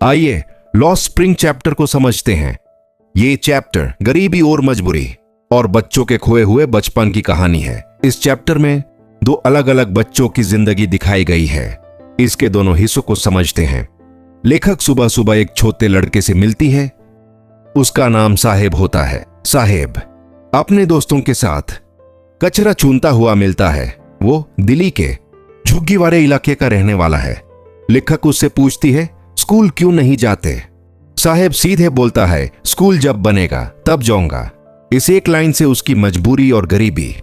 आइए lost spring chapter को समझते हैं। ये चैप्टर गरीबी और मजबूरी और बच्चों के खोए हुए बचपन की कहानी है। इस चैप्टर में दो अलग अलग बच्चों की जिंदगी दिखाई गई है। इसके दोनों हिस्सों को समझते हैं। लेखक सुबह सुबह एक छोटे लड़के से मिलती है। उसका नाम साहेब होता है। साहेब अपने दोस्तों के साथ कचरा चुनता हुआ मिलता है। वो दिल्ली के झुग्गी वाले इलाके का रहने वाला है। लेखक उससे पूछती है, स्कूल क्यों नहीं जाते? साहेब सीधे बोलता है, स्कूल जब बनेगा तब जाऊंगा। इस एक लाइन से उसकी मजबूरी और गरीबी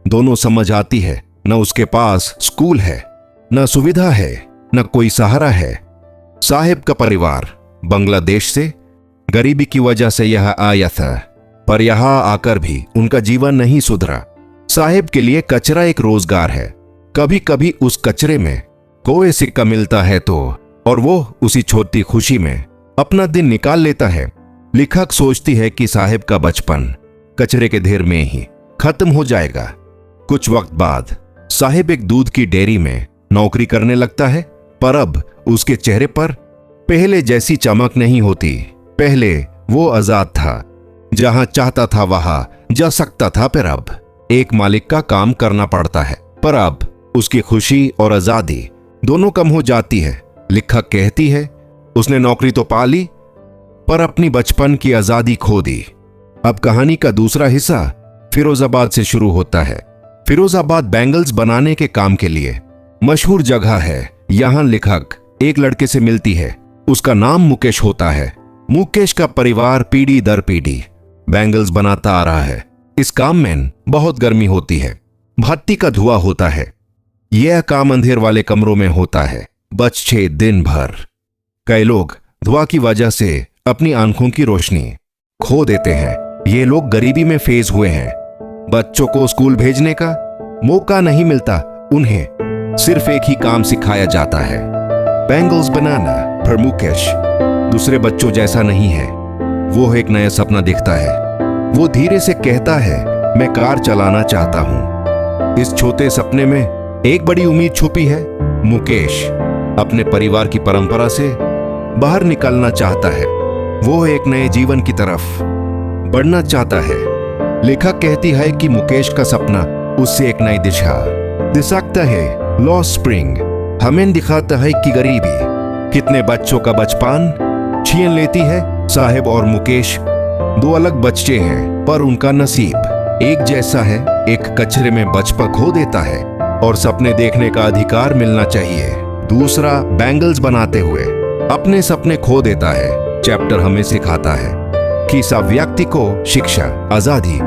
दोनों समझ आती है। न उसके पास स्कूल है, न सुविधा है, न कोई सहारा है। साहेब का परिवार बांग्लादेश से गरीबी की वजह से यह आया था, पर यहां आकर भी उनका जीवन नहीं सुधरा। साहेब के लिए कचरा एक रोजगार है। कभी कभी उस कचरे में कोई सिक्का मिलता है तो, और वो उसी छोटी खुशी में अपना दिन निकाल लेता है। लेखक सोचती है कि साहेब का बचपन कचरे के ढेर में ही खत्म हो जाएगा। कुछ वक्त बाद साहेब एक दूध की डेयरी में नौकरी करने लगता है, पर अब उसके चेहरे पर पहले जैसी चमक नहीं होती। पहले वो आजाद था, जहां चाहता था वहां जा सकता था, पर अब एक मालिक का काम करना पड़ता है। पर अब उसकी खुशी और आजादी दोनों कम हो जाती है। लेखक कहती है, उसने नौकरी तो पा ली, पर अपनी बचपन की आजादी खो दी। अब कहानी का दूसरा हिस्सा फिरोजाबाद से शुरू होता है। फिरोजाबाद बैंगल्स बनाने के काम के लिए मशहूर जगह है। यहां लेखक एक लड़के से मिलती है। उसका नाम मुकेश होता है। मुकेश का परिवार पीढ़ी दर पीढ़ी बैंगल्स बनाता आ रहा है। इस काम में बहुत गर्मी होती है, भट्टी का धुआं होता है। यह काम अंधेर वाले कमरों में होता है, बच्चे दिन भर। कई लोग धुआं की वजह से अपनी आंखों की रोशनी खो देते हैं। ये लोग गरीबी में फेज हुए हैं। बच्चों को स्कूल भेजने का मौका नहीं मिलता। उन्हें सिर्फ एक ही काम सिखाया जाता है, बैंगल्स बनाना। पर मुकेश दूसरे बच्चों जैसा नहीं है। वो एक नया सपना देखता है। वो धीरे से कहता है, मैं कार चलाना चाहता हूं। इस छोटे सपने में एक बड़ी उम्मीद छुपी है। मुकेश अपने परिवार की परंपरा से बाहर निकलना चाहता है। वो एक नए जीवन की तरफ बढ़ना चाहता है। लेखक कहती है कि मुकेश का सपना उससे एक नई दिशा दिखाता है। लॉस्ट स्प्रिंग हमें दिखाता है कि गरीबी कितने बच्चों का बचपन छीन लेती है। साहेब और मुकेश दो अलग बच्चे हैं, पर उनका नसीब एक जैसा है। एक कचरे में बचपन खो देता है और सपने देखने का अधिकार मिलना चाहिए। दूसरा बैंगल्स बनाते हुए अपने सपने खो देता है। चैप्टर हमें सिखाता है कि सब व्यक्ति को शिक्षा, आजादी